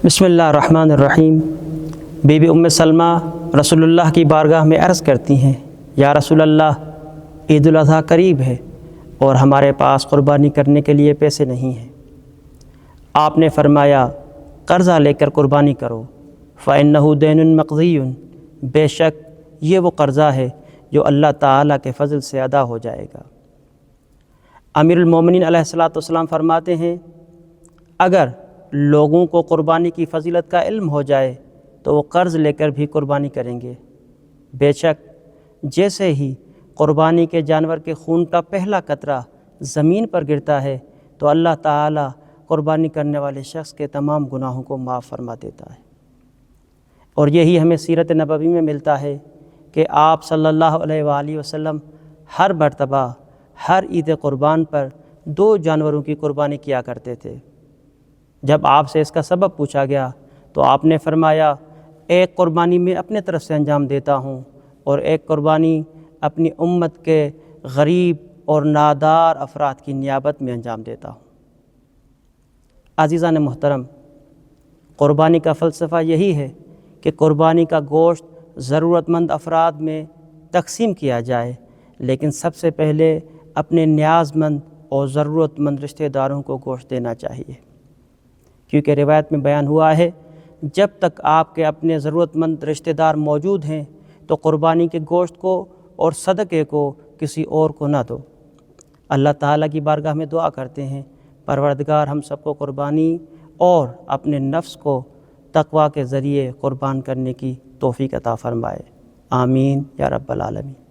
بسم اللہ الرحمن الرحیم۔ بی بی ام سلمہ رسول اللہ کی بارگاہ میں عرض کرتی ہیں، یا رسول اللہ، عید الاضحیٰ قریب ہے اور ہمارے پاس قربانی کرنے کے لیے پیسے نہیں ہیں۔ آپ نے فرمایا، قرضہ لے کر قربانی کرو، فَإِنَّهُ دَيْنٌ مَقْضِيٌّ، بے شک یہ وہ قرضہ ہے جو اللہ تعالیٰ کے فضل سے ادا ہو جائے گا۔ امیر المومنین علیہ السلام فرماتے ہیں، اگر لوگوں کو قربانی کی فضیلت کا علم ہو جائے تو وہ قرض لے کر بھی قربانی کریں گے۔ بے شک جیسے ہی قربانی کے جانور کے خون کا پہلا قطرہ زمین پر گرتا ہے تو اللہ تعالیٰ قربانی کرنے والے شخص کے تمام گناہوں کو معاف فرما دیتا ہے۔ اور یہی ہمیں سیرت نبوی میں ملتا ہے کہ آپ صلی اللہ علیہ وآلہ وسلم ہر مرتبہ ہر عید قربان پر 2 جانوروں کی قربانی کیا کرتے تھے۔ جب آپ سے اس کا سبب پوچھا گیا تو آپ نے فرمایا، ایک قربانی میں اپنے طرف سے انجام دیتا ہوں اور ایک قربانی اپنی امت کے غریب اور نادار افراد کی نیابت میں انجام دیتا ہوں۔ عزیزان محترم، قربانی کا فلسفہ یہی ہے کہ قربانی کا گوشت ضرورت مند افراد میں تقسیم کیا جائے، لیکن سب سے پہلے اپنے نیاز مند اور ضرورت مند رشتہ داروں کو گوشت دینا چاہیے، کیونکہ روایت میں بیان ہوا ہے، جب تک آپ کے اپنے ضرورت مند رشتہ دار موجود ہیں تو قربانی کے گوشت کو اور صدقے کو کسی اور کو نہ دو۔ اللہ تعالیٰ کی بارگاہ میں دعا کرتے ہیں، پروردگار ہم سب کو قربانی اور اپنے نفس کو تقوی کے ذریعے قربان کرنے کی توفیق عطا فرمائے۔ آمین یا رب العالمین۔